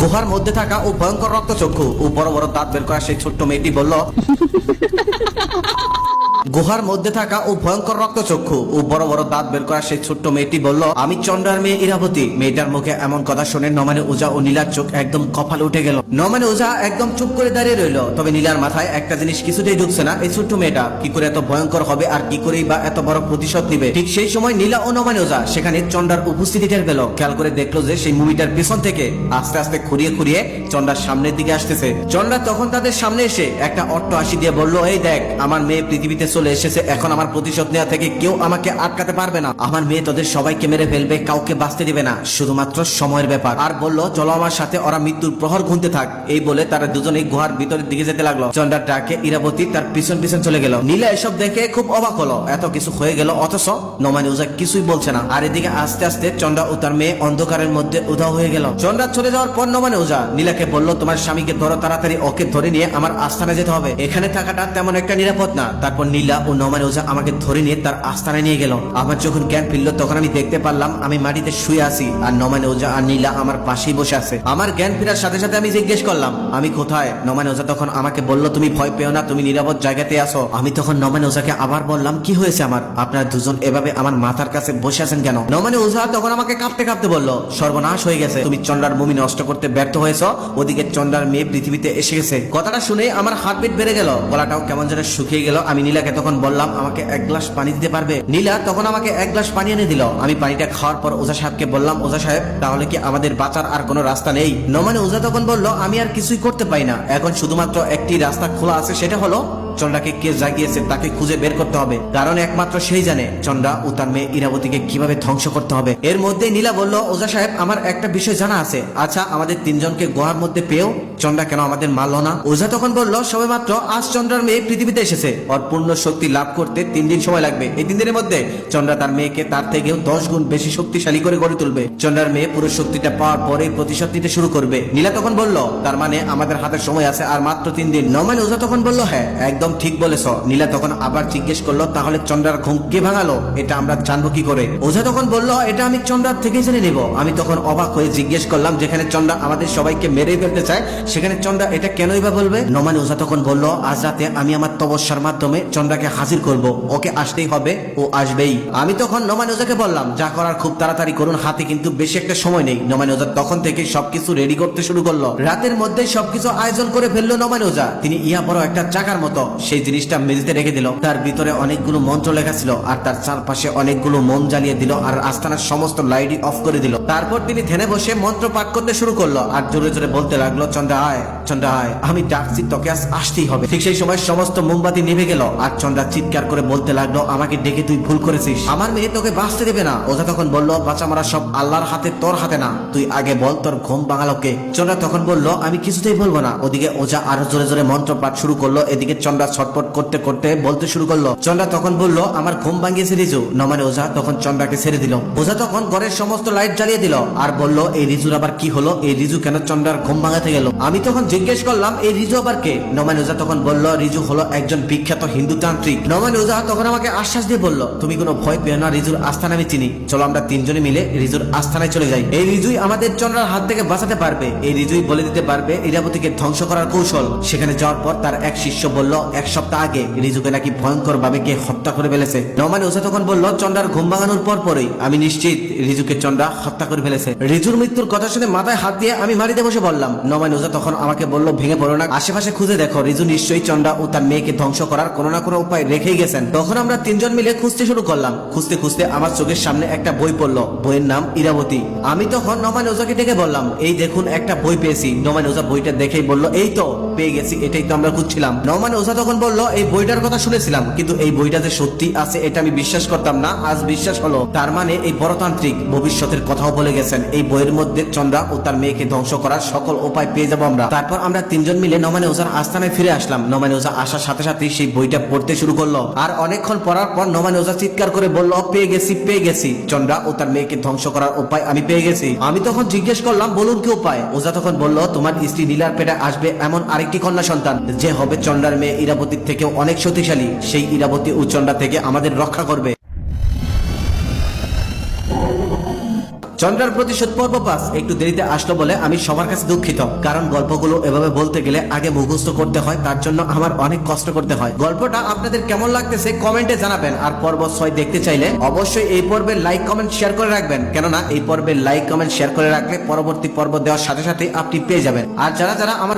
গুহার মধ্যে থাকা ও ভয়ঙ্কর রক্তচক্ষু ও বড় বড় দাঁত বের করা সেই ছোট্ট মেয়েটি বলল, গুহার মধ্যে থাকা ও ভয়ঙ্কর রক্তচক্ষু ও বড় বড় দাঁত বের করা সেই ছোট্ট মেয়েটি বলল, আমি চন্দ্রার মেয়ে ইরাবতী। মেয়েটার মুখে এমন কথা শুনে নমানে ওঝা ও নীলার চোখ একদম কপালে উঠে গেল। নমানে ওঝা একদম চুপ করে দাঁড়িয়ে রইল। তবে নীলার মাথায় একটা জিনিস কিছুতেই ঢুকছে না, এই ছোট্ট মেয়েটা কি করে এত ভয়ঙ্কর হবে আর কি করেই বা এত বড় প্রতিশোধ নিবে। ঠিক সেই সময় নীলা ও নমানে ওঝা সেখানে চন্দ্রার উপস্থিতি টের পেল। খেয়াল করে দেখলো যে সেই মুভিটার পিছন থেকে আস্তে আস্তে খুঁড়িয়ে খুঁড়িয়ে চন্দ্রার সামনের দিকে আসতেছে। চন্দ্রা তখন তাদের সামনে এসে একটা অট্ট হাসি দিয়ে বলল, এই দেখ, আমার মেয়ে পৃথিবীতে চলে এসেছে। এখন আমার প্রতিশোধ নেওয়া থেকে কেউ আমাকে আটকাতে পারবে না। আমার মেয়ে তোদের সবাইকে মেরে ফেলবে, কাউকে বাঁচতে দিবে না, শুধুমাত্র সময়ের ব্যাপার। আর বলল, চলো আমার সাথে, ওরা মৃত্যুর প্রহর গুনতে থাক। এই বলে তারা দুজনেই গুহার ভিতরের দিকে যেতে লাগলো। চন্দ্রার ডাকে ইরাবতী তার পিছন পিছন চলে গেল। নীলা এসব দেখে খুব অবাক হলো, এত কিছু হয়ে গেল অথচ নমানি ওঝা কিছুই বলছে না। আর এদিকে আস্তে আস্তে চন্দ্রা ও তার মেয়ে অন্ধকারের মধ্যে উধাও হয়ে গেল। চন্দ্রা চলে যাওয়ার পর নমানি ওঝা নীলাকে বলল, তোমার স্বামীকে ধরো, তাড়াতাড়ি ওকে ধরে নিয়ে আমার আস্থানে যেতে হবে, এখানে থাকাটা তেমন একটা নিরাপদ না। তারপর নীলা ও নমানি ওঝা আমাকে ধরে নিয়ে তার আস্থানায় নিয়ে গেল। আমার যখন জ্ঞান ফিরল তখন আমি দেখতে পারলাম আমি মাটিতে শুয়ে আছি আর নমানে ওঝা আর নীলা আমার পাশেই বসে আছে। আমার জ্ঞান ফেরার সাথে সাথে আমি জিজ্ঞেস করলাম, আমি কোথায়? নমানে ওঝা তখন আমাকে বলল, তুমি ভয় পেও না, তুমি নিরাপদ জায়গাতে আসো। আমি তখন নমানে ওঝাকে আবার বললাম, কি হয়েছে আমার? আপনারা দুজন এভাবে আমার মাথার কাছে বসে আছেন কেন? নমানে ওঝা তখন আমাকে কাঁপতে কাঁপতে বলল, সর্বনাশ হয়ে গেছে, তুমি চন্দ্রার মুমি নষ্ট করতে ব্যর্থ হয়েছ, ওদিকে চন্দ্রার মেয়ে পৃথিবীতে এসে গেছে। কথাটা শুনে আমার হার্টবিট বেড়ে গেল, গলাটাও কেমন যেন শুকিয়ে গেল। আমি নীলাকে তখন বললাম, আমাকে এক গ্লাস পানি দিতে পারবে? নীলা তখন আমাকে এক গ্লাস পানি এনে দিল। আমি পানিটা খাওয়ার পর ওঝা সাহেবকে বললাম, ওঝা সাহেব, তাহলে কি আমাদের বাঁচার আর কোনো রাস্তা নেই? নমানে ওঝা তখন বলল, আমি আর কিছুই করতে পারি না, এখন শুধুমাত্র একটি রাস্তা খোলা আছে, সেটা হলো চন্দ্রাকে কে জাগিয়েছে তাকে খুঁজে বের করতে হবে, কারণ একমাত্র সেই জানে চন্দ্রা ও তার মেয়ে ইরাবতীকে কিভাবে ধ্বংস করতে হবে। এর মধ্যে নীলা বলল, ওঝা সাহেব, আমার একটা বিষয় জানা আছে। আচ্ছা, আমাদের তিনজনকে গুহার মধ্যে পেয়েও চন্দ্রা কেন আমাদের মারল না? ওঝা তখন বলল, সবেমাত্র আজ চন্দ্রার মেয়ে পৃথিবীতে এসেছে, ওর পূর্ণ শক্তি লাভ করতে 3 দিন সময় লাগবে। এই 3 দিনের মধ্যে চন্দ্রা তার মেয়েকে তার থেকেও 10 গুণ বেশি শক্তিশালী করে গড়ে তুলবে। চন্দ্রার মেয়ে পুরো শক্তিটা পাওয়ার পরে প্রতিশোধ নিতে শুরু করবে। নীলা তখন বলল, তার মানে আমাদের হাতে সময় আছে আর মাত্র 3 দিন। নমানে ওঝা তখন বলল, হ্যাঁ, একদম ঠিক বলেছ। নীলা তখন আবার জিজ্ঞেস করলো, তাহলে চন্দ্রার ঘুম কে ভাঙালো? এটা আমরা জানবো কি করে? ওঝা তখন বলল, এটা আমি চন্দ্রার থেকে জেনে নেব। আমি তখন অবাক হয়ে জিজ্ঞেস করলাম, যেখানে চন্দ্রা আমাদের সবাইকে মেরে ফেলতে চায় সেখানে চন্দ্রা এটা কেনই বা বলবে? নমানে ওঝা তখন বলল, আজ রাতে আমি আমার তপস্যার মাধ্যমে চন্দ্রাকে হাজির করব, ওকে আসতেই হবে, ও আসবেই। আমি তখন নমানে ওঝাকে বললাম, যা করার খুব তাড়াতাড়ি করুন, হাতে কিন্তু বেশি একটা সময় নেই। নমানে ওঝা তখন থেকে সবকিছু রেডি করতে শুরু করলো। রাতের মধ্যে সবকিছু আয়োজন করে ফেললো নমানে ওঝা। তিনি ইয়া বড় একটা চাকার মতো সেই জিনিসটা মেঝেতে রেখে দিল। তার ভিতরে অনেকগুলো মন্ত্র লেখা ছিল আর তার চারপাশে অনেকগুলো মোম জ্বালিয়ে দিল আর আস্তানার সমস্ত লাইটই অফ করে দিল। তারপর তিনি ধ্যানে বসে মন্ত্র পাঠ করতে শুরু করলো আর জোরে জোরে বলতে লাগলো, চন্দ্রা আয়, চন্দ্রা আয়, আমি ডাকছি, তোকে আজ আসতেই হবে। ঠিক সেই সময় সমস্ত মোমবাতি নিভে গেল আর চন্দ্রা চিৎকার করে বলতে লাগলো, আমাকে ডেকে তুই ভুল করেছিস, আমার মেয়ে তোকে বাঁচতে দেবে না। ওঝা তখন বলল, বাঁচা মারা সব আল্লাহর হাতে, তোর হাতে না, তুই আগে বল তোর ঘুম ভাঙালোকে। চন্দ্রা তখন বলল, আমি কিছুতেই বলবো না। ওদিকে ওঝা আরো জোরে জোরে মন্ত্র পাঠ শুরু করলো। এদিকে চন্দ্রা ছটপট করতে করতে বলতে শুরু করলো। চন্দ্রা তখন বলল, আমার ঘুম ভাঙিয়েছে রিজু। নমানে ওঝা তখন চন্দ্রাকে ছেড়ে দিল। ওঝা তখন ঘরের সমস্ত লাইট জ্বালিয়ে দিল আর বলল, এই রিজুর আবার কি হলো? এই রিজু কেন চন্দ্রার ঘুম ভাঙাতে গেল? আমি তখন জিজ্ঞেস করলাম, এই রিজু আবার কে? নমানে ওঝা তখন বলল, রিজু হলো একজন বিখ্যাত হিন্দু তান্ত্রিক। নমানে ওঝা তখন আমাকে আশ্বাস দিয়ে বলল, তুমি কোনো ভয় পেও না, রিজুর আস্থানা আমি চিনি, চলো আমরা তিনজনে মিলে রিজুর আস্থানায় চলে যাই। এই রিজুই আমাদের চন্দ্রার হাত থেকে বাঁচাতে পারবে, এই রিজুই বলে দিতে পারবে ইরাবতীকে ধ্বংস করার কৌশল। সেখানে যাওয়ার পর তার এক শিষ্য বলল, 1 সপ্তাহ আগে রিজুকে নাকি ভয়ঙ্কর ভাবে কে হত্যা করে ফেলেছে। নমানে ওঝা তখন বলল, চন্দ্রার ঘুম ভাঙানোর পরই আমি নিশ্চিত রিজুকে চন্দ্রা হত্যা করে ফেলেছে। রিজুর মৃত্যুর কথা শুনে মাথায় হাত দিয়ে আমি মাটিতে বসে বললাম। নমানে ওঝা তখন আমাকে বলল, ভেঙে পড়ো না, আশেপাশে খুঁজে দেখো, রিজু নিশ্চয়ই চন্দ্রা ও তার মেয়েকে ধ্বংস করার কোনো না কোনো উপায় রেখেই গেছেন। তখন আমরা তিনজন মিলে খুঁজতে শুরু করলাম। খুঁজতে খুঁজতে আমার চোখের সামনে একটা বই পড়লো, বইয়ের নাম ইরাবতী। আমি তখন নমানে ওঝাকে ডেকে বললাম, এই দেখুন একটা বই পেয়েছি। নমানে ওঝা বইটা দেখেই বলল, এই তো পেয়ে গেছি, এটাই তো আমরা খুঁজছিলাম। নমানে ওঝা তখন বলল, এই বইটার কথা শুনেছিলাম, কিন্তু এই বইটা যে সত্যি আছে এটা আমি বিশ্বাস করতাম না, আজ বিশ্বাস হলো। তার মানে এই বড়তান্ত্রিক ভবিষ্যতের কথাও বলে গেছেন। এই বইয়ের মধ্যে চন্দ্রা ও তার মেয়েকে ধ্বংস করার সকল উপায় পেয়ে যাবো আমরা। তারপর আমরা তিনজন মিলে নমানে ওঝার আস্তানায় ফিরে আসলাম। নমানে ওঝা আসার সাথে সাথে সেই বইটা পড়তে শুরু করলো আর অনেকক্ষণ পড়ার পর নমানে ওঝা চিৎকার করে বলল, পেয়ে গেছি, পেয়ে গেছি, চন্দ্রা ও তার মেয়েকে ধ্বংস করার উপায় আমি পেয়ে গেছি। আমি তখন জিজ্ঞেস করলাম, বলুন কি উপায়? ওঝা তখন বলল, তোমার স্ত্রী নীলার পেটে আসবে এমন আরেকটি কন্যা সন্তান, যে হবে চন্দ্রার মেয়ে ইরাবতীর থেকেও অনেক শক্তিশালী। সেই ইরাবতী ও চন্দ্রা থেকে আমাদের রক্ষা করবে। চন্দ্রার প্রতিশোধ পর্ব 5 একটু দেরিতে আসলো বলে আমি সবার কাছে দুঃখিত, কারণ গল্পগুলো এভাবে বলতে গেলে আগে মুখস্থ করতে হয়, তার জন্য আমার অনেক কষ্ট করতে হয়। গল্পটা আপনাদের কেমন লাগতেছে কমেন্টে জানাবেন। আর পর্ব 6 দেখতে চাইলে অবশ্যই এই পর্বের লাইক কমেন্ট শেয়ার করে রাখবেন, কেননা এই পর্বের লাইক কমেন্ট শেয়ার করে রাখলে পরবর্তী পর্ব দেওয়ার সাথে সাথে আপনি পেয়ে যাবেন। আর যারা যারা আমার